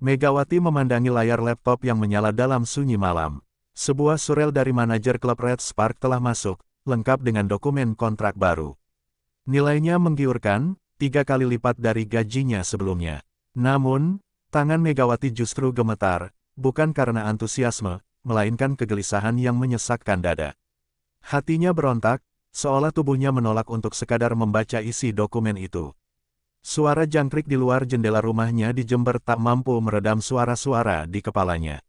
Megawati memandangi layar laptop yang menyala dalam sunyi malam. Sebuah surel dari manajer klub Red Spark telah masuk, lengkap dengan dokumen kontrak baru. Nilainya menggiurkan, 3 kali lipat dari gajinya sebelumnya. Namun, tangan Megawati justru gemetar, bukan karena antusiasme, melainkan kegelisahan yang menyesakkan dada. Hatinya berontak, seolah tubuhnya menolak untuk sekadar membaca isi dokumen itu. Suara jangkrik di luar jendela rumahnya di Jember tak mampu meredam suara-suara di kepalanya.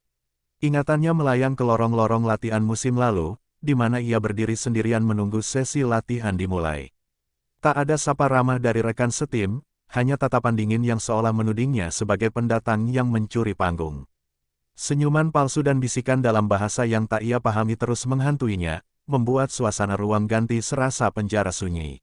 Ingatannya melayang ke lorong-lorong latihan musim lalu, di mana ia berdiri sendirian menunggu sesi latihan dimulai. Tak ada sapa ramah dari rekan setim, hanya tatapan dingin yang seolah menudingnya sebagai pendatang yang mencuri panggung. Senyuman palsu dan bisikan dalam bahasa yang tak ia pahami terus menghantuinya, membuat suasana ruang ganti serasa penjara sunyi.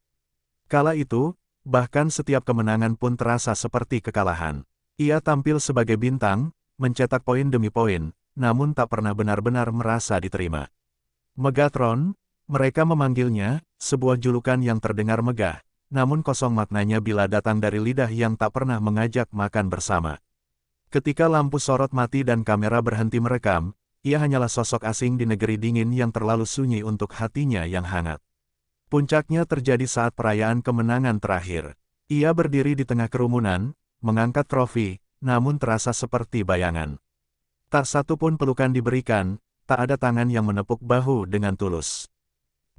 Kala itu, bahkan setiap kemenangan pun terasa seperti kekalahan. Ia tampil sebagai bintang, mencetak poin demi poin, namun tak pernah benar-benar merasa diterima. Megatron, mereka memanggilnya, sebuah julukan yang terdengar megah, namun kosong maknanya bila datang dari lidah yang tak pernah mengajak makan bersama. Ketika lampu sorot mati dan kamera berhenti merekam, ia hanyalah sosok asing di negeri dingin yang terlalu sunyi untuk hatinya yang hangat. Puncaknya terjadi saat perayaan kemenangan terakhir. Ia berdiri di tengah kerumunan, mengangkat trofi, namun terasa seperti bayangan. Tak satu pun pelukan diberikan, tak ada tangan yang menepuk bahu dengan tulus.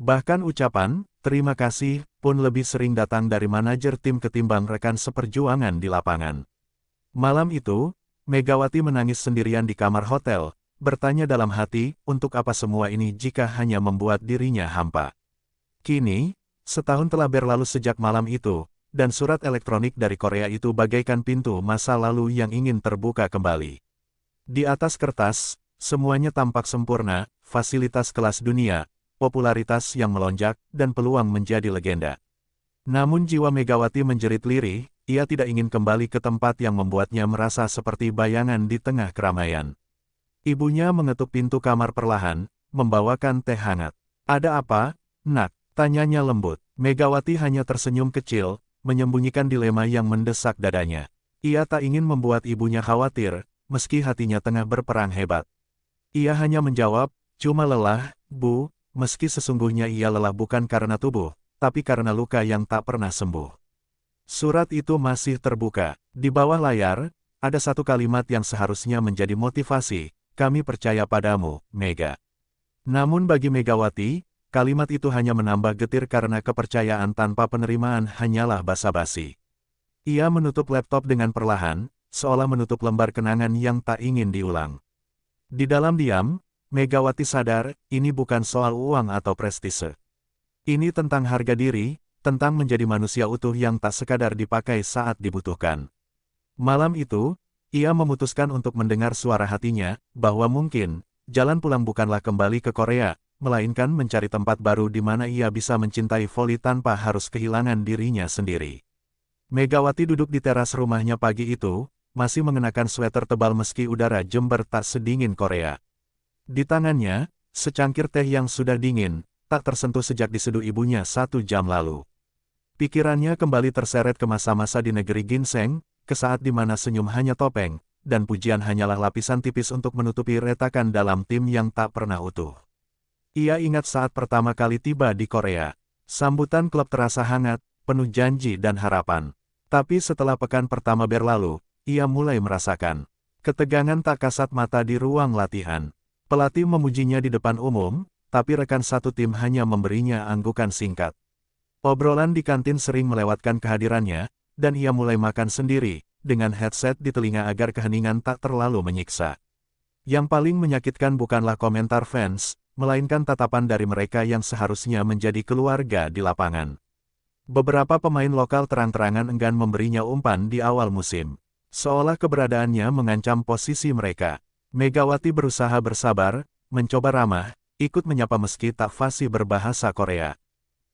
Bahkan ucapan, terima kasih, pun lebih sering datang dari manajer tim ketimbang rekan seperjuangan di lapangan. Malam itu, Megawati menangis sendirian di kamar hotel, bertanya dalam hati, untuk apa semua ini jika hanya membuat dirinya hampa. Kini, setahun telah berlalu sejak malam itu, dan surat elektronik dari Korea itu bagaikan pintu masa lalu yang ingin terbuka kembali. Di atas kertas, semuanya tampak sempurna, fasilitas kelas dunia, popularitas yang melonjak, dan peluang menjadi legenda. Namun jiwa Megawati menjerit lirih, ia tidak ingin kembali ke tempat yang membuatnya merasa seperti bayangan di tengah keramaian. Ibunya mengetuk pintu kamar perlahan, membawakan teh hangat. "Ada apa, Nak?" tanyanya lembut. Megawati hanya tersenyum kecil, menyembunyikan dilema yang mendesak dadanya. Ia tak ingin membuat ibunya khawatir, meski hatinya tengah berperang hebat. Ia hanya menjawab, "Cuma lelah, Bu," meski sesungguhnya ia lelah bukan karena tubuh, tapi karena luka yang tak pernah sembuh. Surat itu masih terbuka. Di bawah layar, ada satu kalimat yang seharusnya menjadi motivasi, "Kami percaya padamu, Mega." Namun bagi Megawati, kalimat itu hanya menambah getir karena kepercayaan tanpa penerimaan hanyalah basa-basi. Ia menutup laptop dengan perlahan, seolah menutup lembar kenangan yang tak ingin diulang. Di dalam diam, Megawati sadar, ini bukan soal uang atau prestise. Ini tentang harga diri, tentang menjadi manusia utuh yang tak sekadar dipakai saat dibutuhkan. Malam itu, ia memutuskan untuk mendengar suara hatinya, bahwa mungkin, jalan pulang bukanlah kembali ke Korea, melainkan mencari tempat baru di mana ia bisa mencintai voli tanpa harus kehilangan dirinya sendiri. Megawati duduk di teras rumahnya pagi itu, masih mengenakan sweater tebal meski udara Jember tak sedingin Korea. Di tangannya, secangkir teh yang sudah dingin, tak tersentuh sejak diseduh ibunya 1 jam lalu. Pikirannya kembali terseret ke masa-masa di negeri ginseng, ke saat di mana senyum hanya topeng, dan pujian hanyalah lapisan tipis untuk menutupi retakan dalam tim yang tak pernah utuh. Ia ingat saat pertama kali tiba di Korea. Sambutan klub terasa hangat, penuh janji dan harapan. Tapi setelah pekan pertama berlalu, ia mulai merasakan ketegangan tak kasat mata di ruang latihan. Pelatih memujinya di depan umum, tapi rekan satu tim hanya memberinya anggukan singkat. Obrolan di kantin sering melewatkan kehadirannya, dan ia mulai makan sendiri, dengan headset di telinga agar keheningan tak terlalu menyiksa. Yang paling menyakitkan bukanlah komentar fans, melainkan tatapan dari mereka yang seharusnya menjadi keluarga di lapangan. Beberapa pemain lokal terang-terangan enggan memberinya umpan di awal musim. Seolah keberadaannya mengancam posisi mereka. Megawati berusaha bersabar, mencoba ramah, ikut menyapa meski tak fasih berbahasa Korea.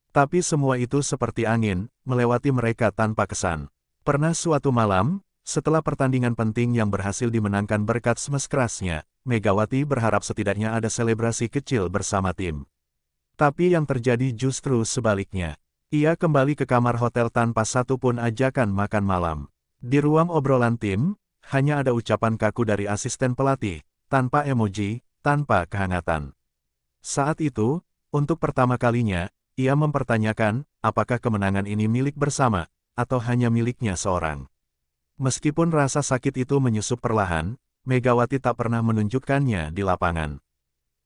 Tapi semua itu seperti angin, melewati mereka tanpa kesan. Pernah suatu malam, setelah pertandingan penting yang berhasil dimenangkan berkat smash kerasnya, Megawati berharap setidaknya ada selebrasi kecil bersama tim. Tapi yang terjadi justru sebaliknya. Ia kembali ke kamar hotel tanpa satu pun ajakan makan malam. Di ruang obrolan tim, hanya ada ucapan kaku dari asisten pelatih, tanpa emoji, tanpa kehangatan. Saat itu, untuk pertama kalinya, ia mempertanyakan, apakah kemenangan ini milik bersama, atau hanya miliknya seorang. Meskipun rasa sakit itu menyusup perlahan, Megawati tak pernah menunjukkannya di lapangan.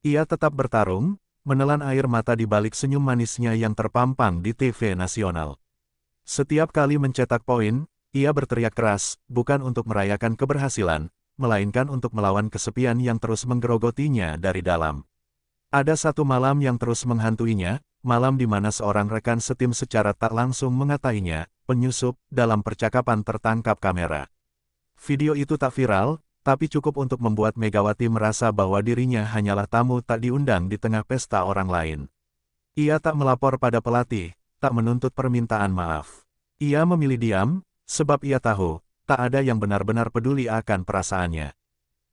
Ia tetap bertarung, menelan air mata di balik senyum manisnya yang terpampang di TV nasional. Setiap kali mencetak poin, ia berteriak keras, bukan untuk merayakan keberhasilan, melainkan untuk melawan kesepian yang terus menggerogotinya dari dalam. Ada satu malam yang terus menghantuinya, malam di mana seorang rekan setim secara tak langsung mengatainya, penyusup, dalam percakapan tertangkap kamera. Video itu tak viral, tapi cukup untuk membuat Megawati merasa bahwa dirinya hanyalah tamu tak diundang di tengah pesta orang lain. Ia tak melapor pada pelatih, tak menuntut permintaan maaf. Ia memilih diam, sebab ia tahu, tak ada yang benar-benar peduli akan perasaannya.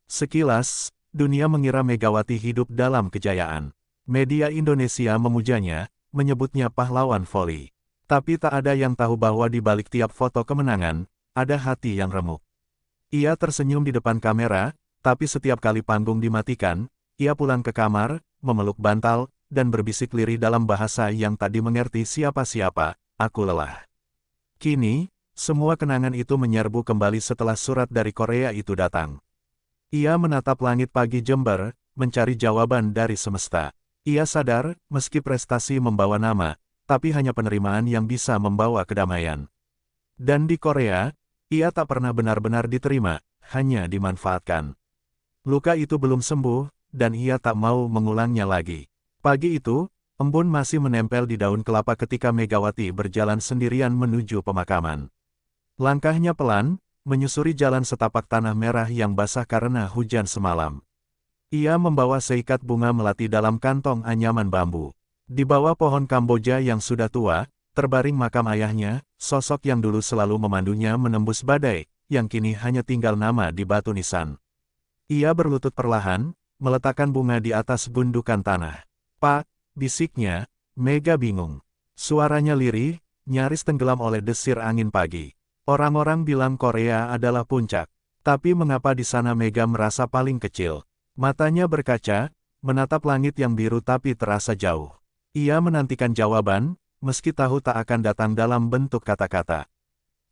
Sekilas, dunia mengira Megawati hidup dalam kejayaan. Media Indonesia memujanya, menyebutnya pahlawan voli. Tapi tak ada yang tahu bahwa di balik tiap foto kemenangan, ada hati yang remuk. Ia tersenyum di depan kamera, tapi setiap kali panggung dimatikan, ia pulang ke kamar, memeluk bantal, dan berbisik lirih dalam bahasa yang tak dimengerti siapa-siapa, "Aku lelah." Kini, semua kenangan itu menyerbu kembali setelah surat dari Korea itu datang. Ia menatap langit pagi Jember, mencari jawaban dari semesta. Ia sadar, meski prestasi membawa nama, tapi hanya penerimaan yang bisa membawa kedamaian. Dan di Korea, ia tak pernah benar-benar diterima, hanya dimanfaatkan. Luka itu belum sembuh, dan ia tak mau mengulangnya lagi. Pagi itu, embun masih menempel di daun kelapa ketika Megawati berjalan sendirian menuju pemakaman. Langkahnya pelan, menyusuri jalan setapak tanah merah yang basah karena hujan semalam. Ia membawa seikat bunga melati dalam kantong anyaman bambu. Di bawah pohon Kamboja yang sudah tua, terbaring makam ayahnya, sosok yang dulu selalu memandunya menembus badai, yang kini hanya tinggal nama di batu nisan. Ia berlutut perlahan, meletakkan bunga di atas gundukan tanah. "Pak," bisiknya, Mega bingung. Suaranya lirih, nyaris tenggelam oleh desir angin pagi. Orang-orang bilang Korea adalah puncak. Tapi mengapa di sana Mega merasa paling kecil? Matanya berkaca, menatap langit yang biru tapi terasa jauh. Ia menantikan jawaban, meski tahu tak akan datang dalam bentuk kata-kata.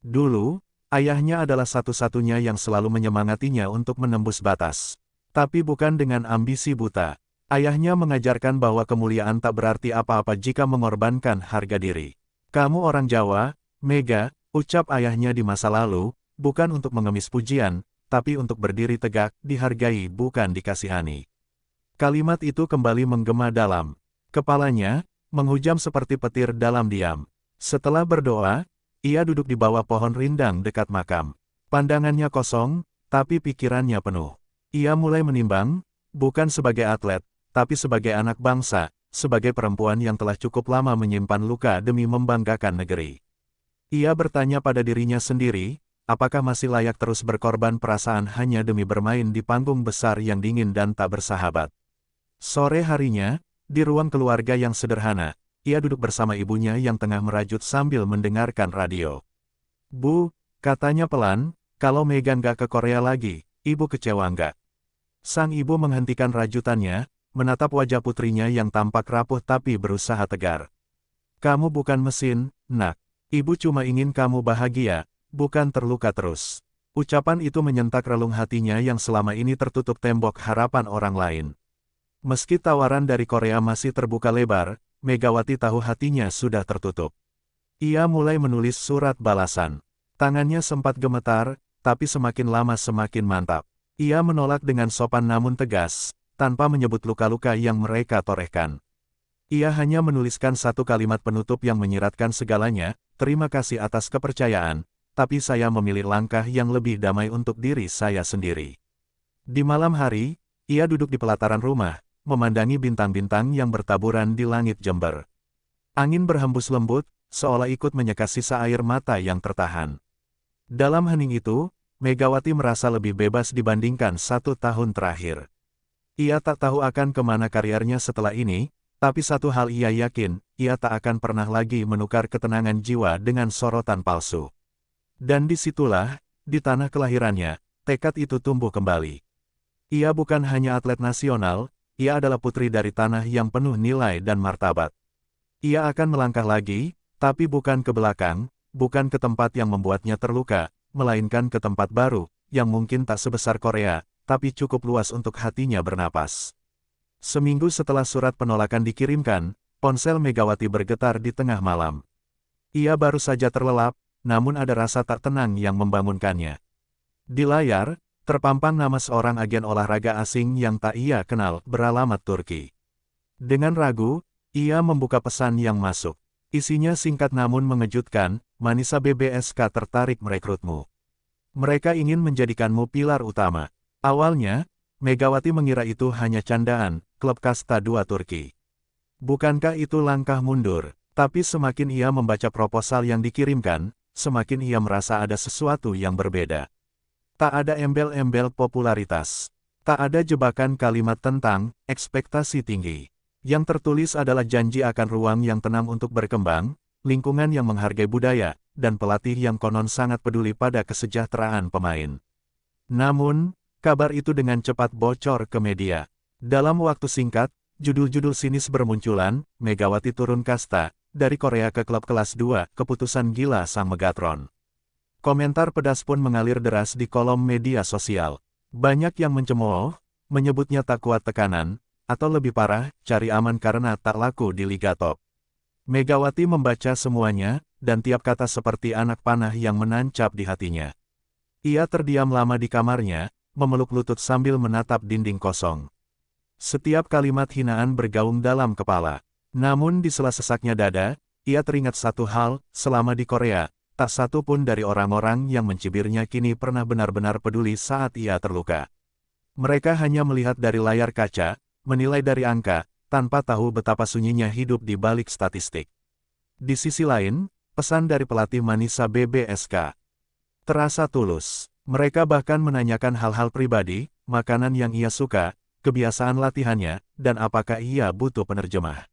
Dulu, ayahnya adalah satu-satunya yang selalu menyemangatinya untuk menembus batas. Tapi bukan dengan ambisi buta. Ayahnya mengajarkan bahwa kemuliaan tak berarti apa-apa jika mengorbankan harga diri. "Kamu orang Jawa, Mega," ucap ayahnya di masa lalu, bukan untuk mengemis pujian, tapi untuk berdiri tegak, dihargai bukan dikasihani. Kalimat itu kembali menggema dalam kepalanya, menghujam seperti petir dalam diam. Setelah berdoa, ia duduk di bawah pohon rindang dekat makam. Pandangannya kosong, tapi pikirannya penuh. Ia mulai menimbang, bukan sebagai atlet, tapi sebagai anak bangsa, sebagai perempuan yang telah cukup lama menyimpan luka demi membanggakan negeri. Ia bertanya pada dirinya sendiri, apakah masih layak terus berkorban perasaan hanya demi bermain di panggung besar yang dingin dan tak bersahabat. Sore harinya, di ruang keluarga yang sederhana, ia duduk bersama ibunya yang tengah merajut sambil mendengarkan radio. "Bu," katanya pelan, "kalau Mega nggak ke Korea lagi, ibu kecewa nggak?" Sang ibu menghentikan rajutannya, menatap wajah putrinya yang tampak rapuh tapi berusaha tegar. "Kamu bukan mesin, Nak. Ibu cuma ingin kamu bahagia, bukan terluka terus." Ucapan itu menyentak relung hatinya yang selama ini tertutup tembok harapan orang lain. Meski tawaran dari Korea masih terbuka lebar, Megawati tahu hatinya sudah tertutup. Ia mulai menulis surat balasan. Tangannya sempat gemetar, tapi semakin lama semakin mantap. Ia menolak dengan sopan namun tegas, tanpa menyebut luka-luka yang mereka torehkan. Ia hanya menuliskan satu kalimat penutup yang menyiratkan segalanya, "Terima kasih atas kepercayaan, tapi saya memilih langkah yang lebih damai untuk diri saya sendiri." Di malam hari, ia duduk di pelataran rumah, memandangi bintang-bintang yang bertaburan di langit Jember. Angin berhembus lembut, seolah ikut menyeka sisa air mata yang tertahan. Dalam hening itu, Megawati merasa lebih bebas dibandingkan 1 tahun terakhir. Ia tak tahu akan kemana karirnya setelah ini, tapi satu hal ia yakin, ia tak akan pernah lagi menukar ketenangan jiwa dengan sorotan palsu. Dan disitulah, di tanah kelahirannya, tekad itu tumbuh kembali. Ia bukan hanya atlet nasional, ia adalah putri dari tanah yang penuh nilai dan martabat. Ia akan melangkah lagi, tapi bukan ke belakang, bukan ke tempat yang membuatnya terluka, melainkan ke tempat baru, yang mungkin tak sebesar Korea, tapi cukup luas untuk hatinya bernapas. Seminggu setelah surat penolakan dikirimkan, ponsel Megawati bergetar di tengah malam. Ia baru saja terlelap, namun ada rasa tak tenang yang membangunkannya. Di layar, terpampang nama seorang agen olahraga asing yang tak ia kenal, beralamat Turki. Dengan ragu, ia membuka pesan yang masuk. Isinya singkat namun mengejutkan, Manisa BBSK tertarik merekrutmu. Mereka ingin menjadikanmu pilar utama. Awalnya, Megawati mengira itu hanya candaan, klub kasta 2 Turki. Bukankah itu langkah mundur? Tapi semakin ia membaca proposal yang dikirimkan, semakin ia merasa ada sesuatu yang berbeda. Tak ada embel-embel popularitas. Tak ada jebakan kalimat tentang ekspektasi tinggi. Yang tertulis adalah janji akan ruang yang tenang untuk berkembang, lingkungan yang menghargai budaya, dan pelatih yang konon sangat peduli pada kesejahteraan pemain. Namun, kabar itu dengan cepat bocor ke media. Dalam waktu singkat, judul-judul sinis bermunculan, Megawati turun kasta, dari Korea ke klub kelas 2, keputusan gila sang Megatron. Komentar pedas pun mengalir deras di kolom media sosial. Banyak yang mencemooh, menyebutnya tak kuat tekanan, atau lebih parah, cari aman karena tak laku di Liga Top. Megawati membaca semuanya, dan tiap kata seperti anak panah yang menancap di hatinya. Ia terdiam lama di kamarnya, memeluk lutut sambil menatap dinding kosong. Setiap kalimat hinaan bergaung dalam kepala. Namun di sela sesaknya dada, ia teringat satu hal, selama di Korea, tak satu pun dari orang-orang yang mencibirnya kini pernah benar-benar peduli saat ia terluka. Mereka hanya melihat dari layar kaca, menilai dari angka, tanpa tahu betapa sunyinya hidup di balik statistik. Di sisi lain, pesan dari pelatih Manisa BBSK terasa tulus. Mereka bahkan menanyakan hal-hal pribadi, makanan yang ia suka, kebiasaan latihannya, dan apakah ia butuh penerjemah.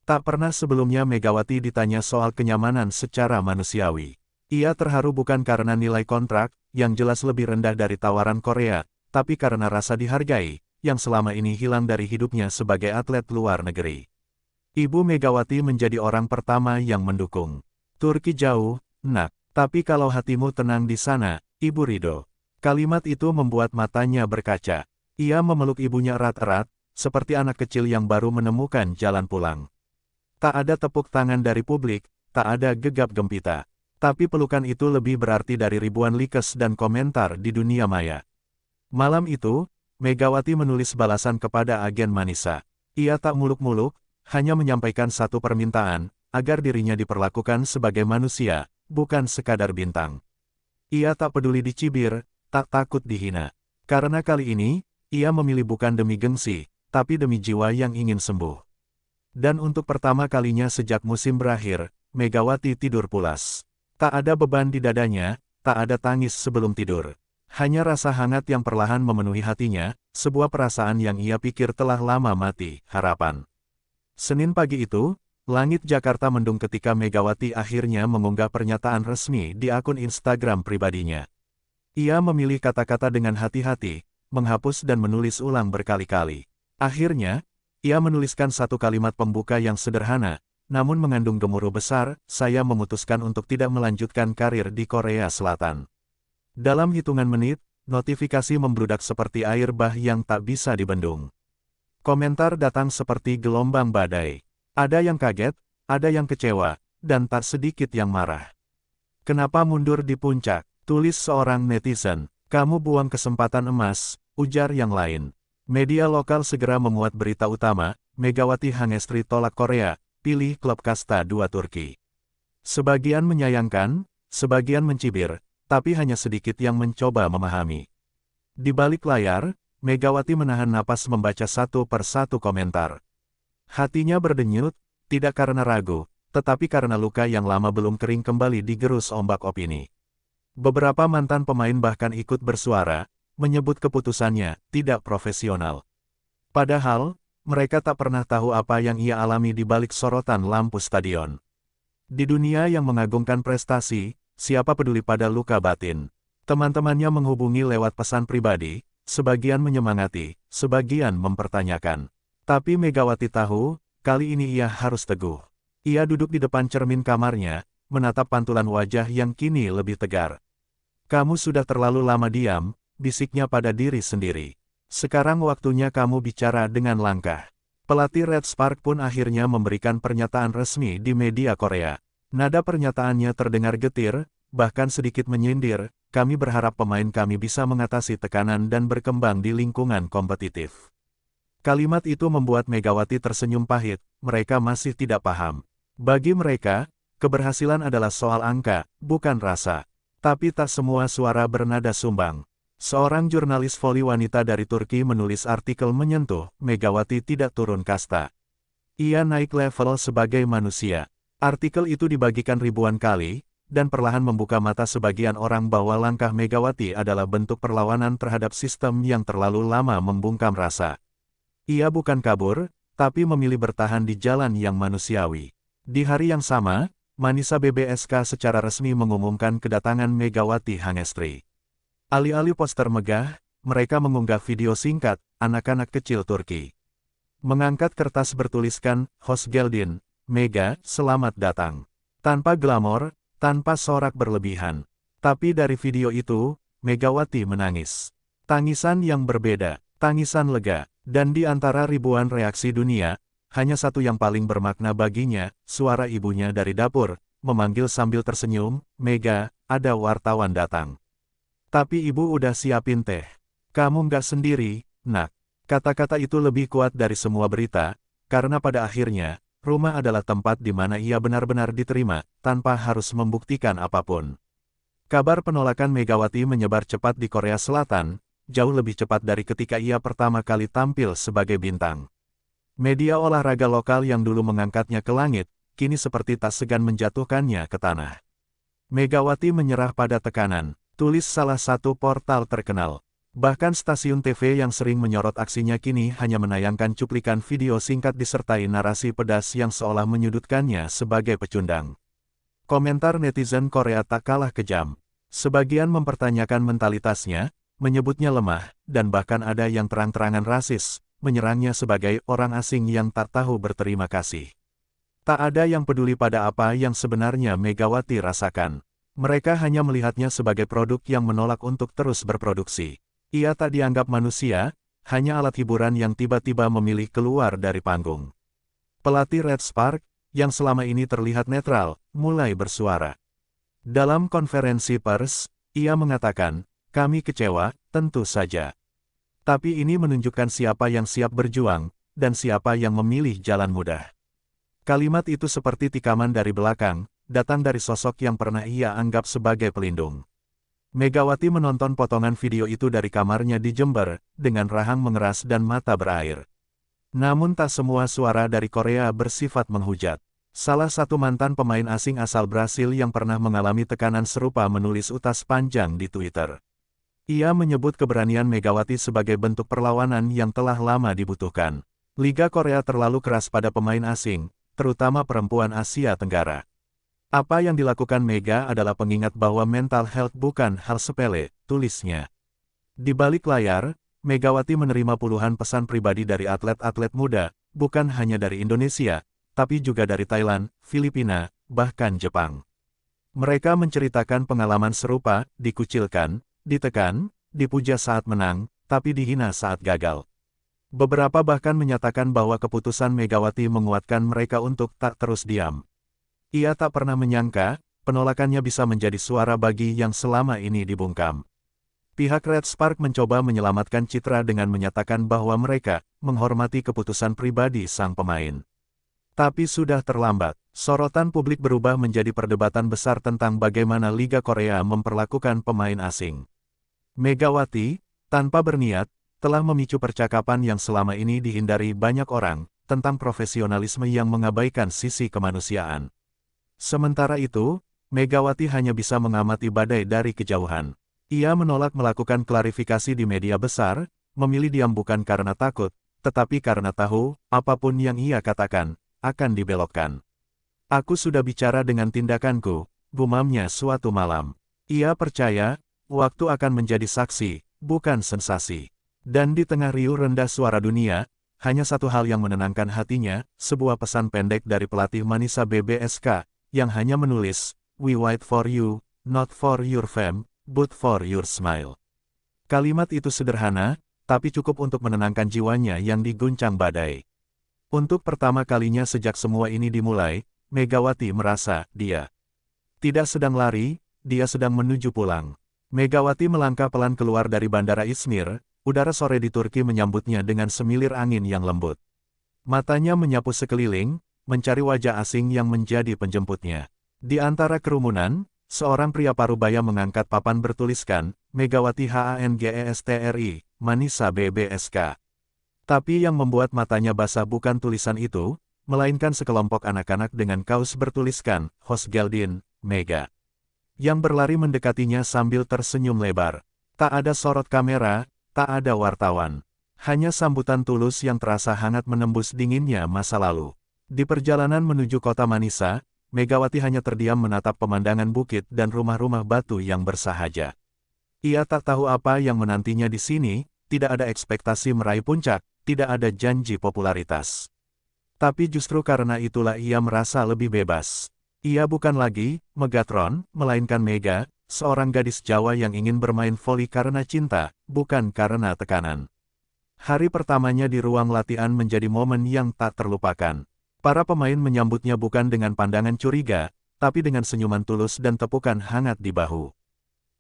Tak pernah sebelumnya Megawati ditanya soal kenyamanan secara manusiawi. Ia terharu bukan karena nilai kontrak, yang jelas lebih rendah dari tawaran Korea, tapi karena rasa dihargai, yang selama ini hilang dari hidupnya sebagai atlet luar negeri. Ibu Megawati menjadi orang pertama yang mendukung. Turki jauh, nak, tapi kalau hatimu tenang di sana, Ibu ridho. Kalimat itu membuat matanya berkaca. Ia memeluk ibunya erat-erat, seperti anak kecil yang baru menemukan jalan pulang. Tak ada tepuk tangan dari publik, tak ada gegap gempita. Tapi pelukan itu lebih berarti dari ribuan likes dan komentar di dunia maya. Malam itu, Megawati menulis balasan kepada agen Manisa. Ia tak muluk-muluk, hanya menyampaikan satu permintaan, agar dirinya diperlakukan sebagai manusia, bukan sekadar bintang. Ia tak peduli dicibir, tak takut dihina. Karena kali ini, ia memilih bukan demi gengsi, tapi demi jiwa yang ingin sembuh. Dan untuk pertama kalinya sejak musim berakhir, Megawati tidur pulas. Tak ada beban di dadanya, tak ada tangis sebelum tidur. Hanya rasa hangat yang perlahan memenuhi hatinya, sebuah perasaan yang ia pikir telah lama mati, harapan. Senin pagi itu, langit Jakarta mendung ketika Megawati akhirnya mengunggah pernyataan resmi di akun Instagram pribadinya. Ia memilih kata-kata dengan hati-hati, menghapus dan menulis ulang berkali-kali. Akhirnya, ia menuliskan satu kalimat pembuka yang sederhana, namun mengandung gemuruh besar, saya memutuskan untuk tidak melanjutkan karir di Korea Selatan. Dalam hitungan menit, notifikasi membludak seperti air bah yang tak bisa dibendung. Komentar datang seperti gelombang badai. Ada yang kaget, ada yang kecewa, dan tak sedikit yang marah. Kenapa mundur di puncak? Tulis seorang netizen. Kamu buang kesempatan emas, ujar yang lain. Media lokal segera memuat berita utama, Megawati Hangestri tolak Korea, pilih klub kasta 2 Turki. Sebagian menyayangkan, sebagian mencibir, tapi hanya sedikit yang mencoba memahami. Di balik layar, Megawati menahan napas membaca satu persatu komentar. Hatinya berdenyut, tidak karena ragu, tetapi karena luka yang lama belum kering kembali digerus ombak opini. Beberapa mantan pemain bahkan ikut bersuara, menyebut keputusannya tidak profesional. Padahal, mereka tak pernah tahu apa yang ia alami di balik sorotan lampu stadion. Di dunia yang mengagungkan prestasi, siapa peduli pada luka batin? Teman-temannya menghubungi lewat pesan pribadi, sebagian menyemangati, sebagian mempertanyakan. Tapi Megawati tahu, kali ini ia harus teguh. Ia duduk di depan cermin kamarnya, menatap pantulan wajah yang kini lebih tegar. Kamu sudah terlalu lama diam, bisiknya pada diri sendiri. Sekarang waktunya kamu bicara dengan langkah. Pelatih Red Spark pun akhirnya memberikan pernyataan resmi di media Korea. Nada pernyataannya terdengar getir, bahkan sedikit menyindir. Kami berharap pemain kami bisa mengatasi tekanan dan berkembang di lingkungan kompetitif. Kalimat itu membuat Megawati tersenyum pahit, mereka masih tidak paham. Bagi mereka, keberhasilan adalah soal angka, bukan rasa. Tapi tak semua suara bernada sumbang. Seorang jurnalis voli wanita dari Turki menulis artikel menyentuh, Megawati tidak turun kasta. Ia naik level sebagai manusia. Artikel itu dibagikan ribuan kali, dan perlahan membuka mata sebagian orang bahwa langkah Megawati adalah bentuk perlawanan terhadap sistem yang terlalu lama membungkam rasa. Ia bukan kabur, tapi memilih bertahan di jalan yang manusiawi. Di hari yang sama, Manisa BBSK secara resmi mengumumkan kedatangan Megawati Hangestri. Alih-alih poster megah, mereka mengunggah video singkat, anak-anak kecil Turki. Mengangkat kertas bertuliskan, Hoş geldin, Mega, selamat datang. Tanpa glamor, tanpa sorak berlebihan. Tapi dari video itu, Megawati menangis. Tangisan yang berbeda, tangisan lega, dan di antara ribuan reaksi dunia, hanya satu yang paling bermakna baginya, suara ibunya dari dapur, memanggil sambil tersenyum, Mega, ada wartawan datang. Tapi ibu udah siapin teh. Kamu nggak sendiri, nak. Kata-kata itu lebih kuat dari semua berita, karena pada akhirnya, rumah adalah tempat di mana ia benar-benar diterima, tanpa harus membuktikan apapun. Kabar penolakan Megawati menyebar cepat di Korea Selatan, jauh lebih cepat dari ketika ia pertama kali tampil sebagai bintang. Media olahraga lokal yang dulu mengangkatnya ke langit, kini seperti tak segan menjatuhkannya ke tanah. Megawati menyerah pada tekanan, tulis salah satu portal terkenal. Bahkan stasiun TV yang sering menyorot aksinya kini hanya menayangkan cuplikan video singkat disertai narasi pedas yang seolah menyudutkannya sebagai pecundang. Komentar netizen Korea tak kalah kejam. Sebagian mempertanyakan mentalitasnya, menyebutnya lemah, dan bahkan ada yang terang-terangan rasis, menyerangnya sebagai orang asing yang tak tahu berterima kasih. Tak ada yang peduli pada apa yang sebenarnya Megawati rasakan. Mereka hanya melihatnya sebagai produk yang menolak untuk terus berproduksi. Ia tak dianggap manusia, hanya alat hiburan yang tiba-tiba memilih keluar dari panggung. Pelatih Red Spark, yang selama ini terlihat netral, mulai bersuara. Dalam konferensi pers, ia mengatakan, kami kecewa, tentu saja. Tapi ini menunjukkan siapa yang siap berjuang, dan siapa yang memilih jalan mudah. Kalimat itu seperti tikaman dari belakang, datang dari sosok yang pernah ia anggap sebagai pelindung. Megawati menonton potongan video itu dari kamarnya di Jember, dengan rahang mengeras dan mata berair. Namun tak semua suara dari Korea bersifat menghujat. Salah satu mantan pemain asing asal Brasil yang pernah mengalami tekanan serupa menulis utas panjang di Twitter. Ia menyebut keberanian Megawati sebagai bentuk perlawanan yang telah lama dibutuhkan. Liga Korea terlalu keras pada pemain asing, terutama perempuan Asia Tenggara. Apa yang dilakukan Mega adalah pengingat bahwa mental health bukan hal sepele, tulisnya. Di balik layar, Megawati menerima puluhan pesan pribadi dari atlet-atlet muda, bukan hanya dari Indonesia, tapi juga dari Thailand, Filipina, bahkan Jepang. Mereka menceritakan pengalaman serupa, dikucilkan, ditekan, dipuja saat menang, tapi dihina saat gagal. Beberapa bahkan menyatakan bahwa keputusan Megawati menguatkan mereka untuk tak terus diam. Ia tak pernah menyangka, penolakannya bisa menjadi suara bagi yang selama ini dibungkam. Pihak Red Spark mencoba menyelamatkan citra dengan menyatakan bahwa mereka menghormati keputusan pribadi sang pemain. Tapi sudah terlambat, sorotan publik berubah menjadi perdebatan besar tentang bagaimana Liga Korea memperlakukan pemain asing. Megawati, tanpa berniat, telah memicu percakapan yang selama ini dihindari banyak orang, tentang profesionalisme yang mengabaikan sisi kemanusiaan. Sementara itu, Megawati hanya bisa mengamati badai dari kejauhan. Ia menolak melakukan klarifikasi di media besar, memilih diam bukan karena takut, tetapi karena tahu, apapun yang ia katakan, akan dibelokkan. Aku sudah bicara dengan tindakanku, gumamnya suatu malam. Ia percaya, Waktu akan menjadi saksi, bukan sensasi. Dan di tengah riuh rendah suara dunia, hanya satu hal yang menenangkan hatinya, sebuah pesan pendek dari pelatih Manisa BBSK, yang hanya menulis, "We fight for you, not for your fame, but for your smile." Kalimat itu sederhana, tapi cukup untuk menenangkan jiwanya yang diguncang badai. Untuk pertama kalinya sejak semua ini dimulai, Megawati merasa, dia tidak sedang lari, dia sedang menuju pulang. Megawati melangkah pelan keluar dari Bandara Izmir, udara sore di Turki menyambutnya dengan semilir angin yang lembut. Matanya menyapu sekeliling, mencari wajah asing yang menjadi penjemputnya. Di antara kerumunan, seorang pria parubaya mengangkat papan bertuliskan, Megawati HANGESTRI, Manisa BBSK. Tapi yang membuat matanya basah bukan tulisan itu, melainkan sekelompok anak-anak dengan kaos bertuliskan, Hosgeldin, Mega. Yang berlari mendekatinya sambil tersenyum lebar. Tak ada sorot kamera, tak ada wartawan. Hanya sambutan tulus yang terasa hangat menembus dinginnya masa lalu. Di perjalanan menuju kota Manisa, Megawati hanya terdiam menatap pemandangan bukit dan rumah-rumah batu yang bersahaja. Ia tak tahu apa yang menantinya di sini, tidak ada ekspektasi meraih puncak, tidak ada janji popularitas. Tapi justru karena itulah ia merasa lebih bebas. Ia bukan lagi Megatron, melainkan Mega, seorang gadis Jawa yang ingin bermain voli karena cinta, bukan karena tekanan. Hari pertamanya di ruang latihan menjadi momen yang tak terlupakan. Para pemain menyambutnya bukan dengan pandangan curiga, tapi dengan senyuman tulus dan tepukan hangat di bahu.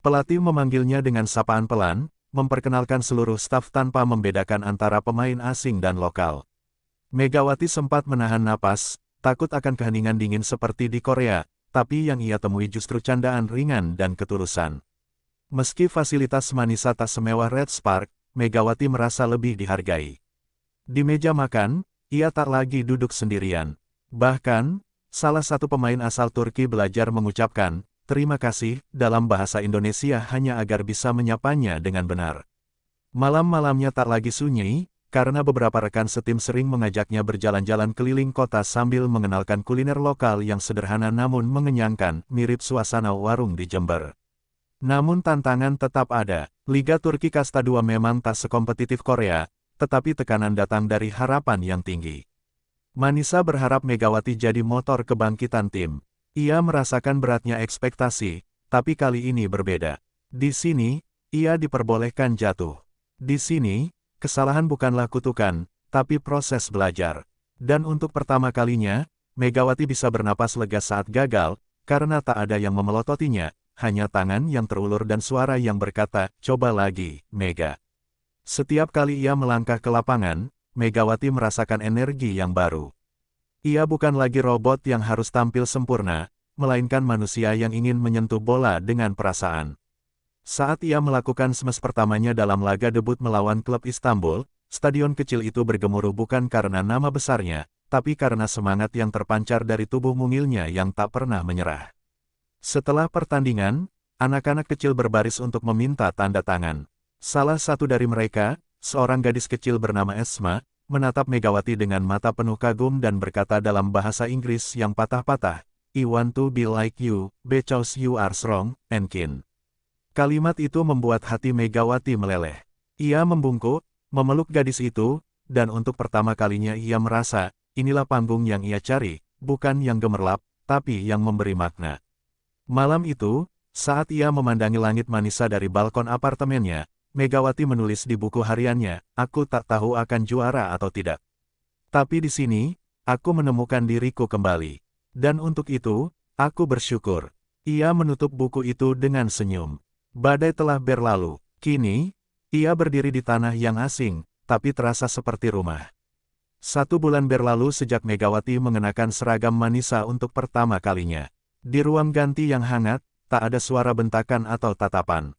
Pelatih memanggilnya dengan sapaan pelan, memperkenalkan seluruh staf tanpa membedakan antara pemain asing dan lokal. Megawati sempat menahan napas, takut akan keheningan dingin seperti di Korea, tapi yang ia temui justru candaan ringan dan ketulusan. Meski fasilitas Manisa tak semewah Red Spark, Megawati merasa lebih dihargai. Di meja makan, ia tak lagi duduk sendirian. Bahkan, salah satu pemain asal Turki belajar mengucapkan, "Terima kasih," dalam bahasa Indonesia hanya agar bisa menyapanya dengan benar. Malam-malamnya tak lagi sunyi, karena beberapa rekan setim sering mengajaknya berjalan-jalan keliling kota sambil mengenalkan kuliner lokal yang sederhana namun mengenyangkan, mirip suasana warung di Jember. Namun tantangan tetap ada. Liga Turki Kasta 2 memang tak sekompetitif Korea, tetapi tekanan datang dari harapan yang tinggi. Manisa berharap Megawati jadi motor kebangkitan tim. Ia merasakan beratnya ekspektasi, tapi kali ini berbeda. Di sini, ia diperbolehkan jatuh. Di sini, kesalahan bukanlah kutukan, tapi proses belajar. Dan untuk pertama kalinya, Megawati bisa bernapas lega saat gagal, karena tak ada yang memelototinya, hanya tangan yang terulur dan suara yang berkata, "Coba lagi, Mega." Setiap kali ia melangkah ke lapangan, Megawati merasakan energi yang baru. Ia bukan lagi robot yang harus tampil sempurna, melainkan manusia yang ingin menyentuh bola dengan perasaan. Saat ia melakukan smash pertamanya dalam laga debut melawan klub Istanbul, stadion kecil itu bergemuruh bukan karena nama besarnya, tapi karena semangat yang terpancar dari tubuh mungilnya yang tak pernah menyerah. Setelah pertandingan, anak-anak kecil berbaris untuk meminta tanda tangan. Salah satu dari mereka, seorang gadis kecil bernama Esma, menatap Megawati dengan mata penuh kagum dan berkata dalam bahasa Inggris yang patah-patah, "I want to be like you, because you are strong and kind." Kalimat itu membuat hati Megawati meleleh. Ia membungkuk, memeluk gadis itu, dan untuk pertama kalinya ia merasa, inilah panggung yang ia cari, bukan yang gemerlap, tapi yang memberi makna. Malam itu, saat ia memandangi langit Manisa dari balkon apartemennya, Megawati menulis di buku hariannya, "Aku tak tahu akan juara atau tidak. Tapi di sini, aku menemukan diriku kembali. Dan untuk itu, aku bersyukur." Ia menutup buku itu dengan senyum. Badai telah berlalu. Kini, ia berdiri di tanah yang asing, tapi terasa seperti rumah. 1 bulan berlalu sejak Megawati mengenakan seragam Manisa untuk pertama kalinya. Di ruang ganti yang hangat, tak ada suara bentakan atau tatapan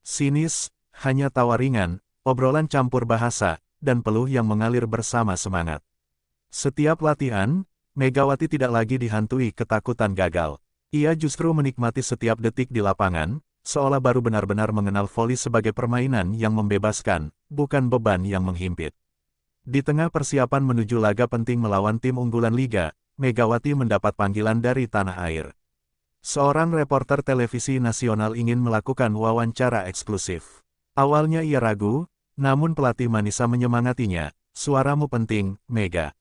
sinis, hanya tawa ringan, obrolan campur bahasa, dan peluh yang mengalir bersama semangat. Setiap latihan, Megawati tidak lagi dihantui ketakutan gagal. Ia justru menikmati setiap detik di lapangan, seolah baru benar-benar mengenal voli sebagai permainan yang membebaskan, bukan beban yang menghimpit. Di tengah persiapan menuju laga penting melawan tim unggulan Liga, Megawati mendapat panggilan dari tanah air. Seorang reporter televisi nasional ingin melakukan wawancara eksklusif. Awalnya ia ragu, namun pelatih Manisa menyemangatinya. Suaramu penting, Mega.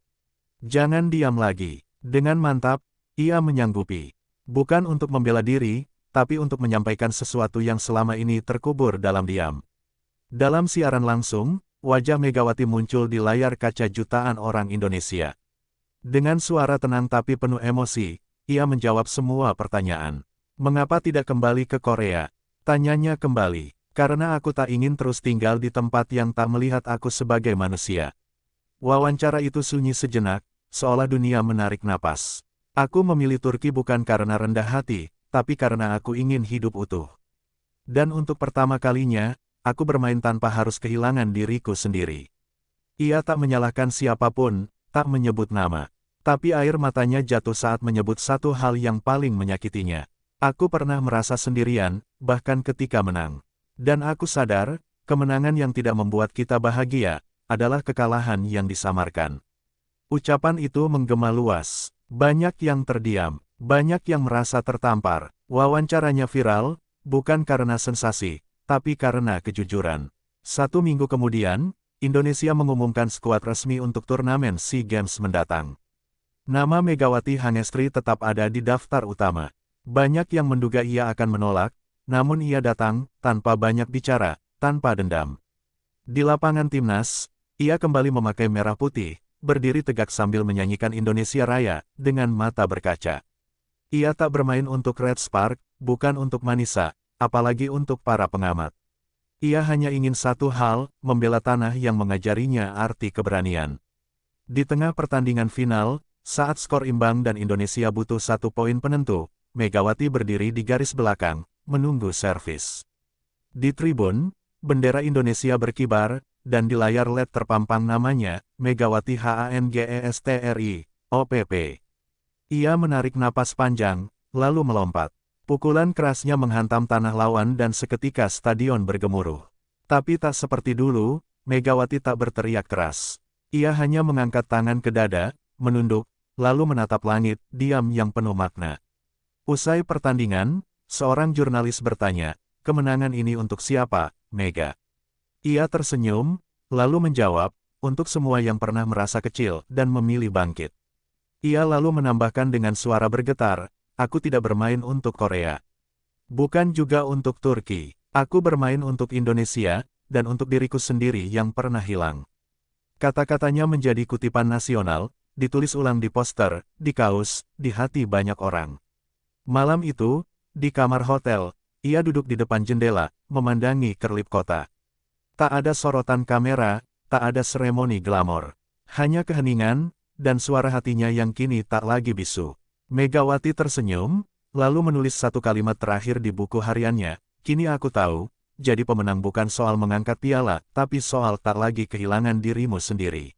Jangan diam lagi. Dengan mantap, ia menyanggupi. Bukan untuk membela diri, tapi untuk menyampaikan sesuatu yang selama ini terkubur dalam diam. Dalam siaran langsung, wajah Megawati muncul di layar kaca jutaan orang Indonesia. Dengan suara tenang tapi penuh emosi, ia menjawab semua pertanyaan. Mengapa tidak kembali ke Korea? Tanyanya kembali. Karena aku tak ingin terus tinggal di tempat yang tak melihat aku sebagai manusia. Wawancara itu sunyi sejenak, seolah dunia menarik napas. Aku memilih Turki bukan karena rendah hati, tapi karena aku ingin hidup utuh. Dan untuk pertama kalinya, aku bermain tanpa harus kehilangan diriku sendiri. Ia tak menyalahkan siapapun, tak menyebut nama. Tapi air matanya jatuh saat menyebut satu hal yang paling menyakitinya. Aku pernah merasa sendirian, bahkan ketika menang. Dan aku sadar, kemenangan yang tidak membuat kita bahagia, adalah kekalahan yang disamarkan. Ucapan itu menggema luas. Banyak yang terdiam, banyak yang merasa tertampar. Wawancaranya viral, bukan karena sensasi, tapi karena kejujuran. 1 minggu kemudian, Indonesia mengumumkan skuad resmi untuk turnamen SEA Games mendatang. Nama Megawati Hangestri tetap ada di daftar utama. Banyak yang menduga ia akan menolak, namun ia datang, tanpa banyak bicara, tanpa dendam. Di lapangan timnas, ia kembali memakai merah putih, berdiri tegak sambil menyanyikan Indonesia Raya, dengan mata berkaca. Ia tak bermain untuk Red Spark, bukan untuk Manisa, apalagi untuk para pengamat. Ia hanya ingin satu hal, membela tanah yang mengajarinya arti keberanian. Di tengah pertandingan final, saat skor imbang dan Indonesia butuh 1 poin penentu, Megawati berdiri di garis belakang, menunggu servis. Di tribun, bendera Indonesia berkibar, dan di layar LED terpampang namanya, Megawati HANGESTRI, OPP. Ia menarik napas panjang, lalu melompat. Pukulan kerasnya menghantam tanah lawan dan seketika stadion bergemuruh. Tapi tak seperti dulu, Megawati tak berteriak keras. Ia hanya mengangkat tangan ke dada, menunduk, lalu menatap langit, diam yang penuh makna. Usai pertandingan, seorang jurnalis bertanya, kemenangan ini untuk siapa, Mega? Ia tersenyum, lalu menjawab, untuk semua yang pernah merasa kecil dan memilih bangkit. Ia lalu menambahkan dengan suara bergetar, aku tidak bermain untuk Korea. Bukan juga untuk Turki, aku bermain untuk Indonesia, dan untuk diriku sendiri yang pernah hilang. Kata-katanya menjadi kutipan nasional, ditulis ulang di poster, di kaos, di hati banyak orang. Malam itu, di kamar hotel, ia duduk di depan jendela, memandangi kerlip kota. Tak ada sorotan kamera, tak ada seremoni glamor. Hanya keheningan, dan suara hatinya yang kini tak lagi bisu. Megawati tersenyum, lalu menulis satu kalimat terakhir di buku hariannya, kini aku tahu, jadi pemenang bukan soal mengangkat piala, tapi soal tak lagi kehilangan dirimu sendiri.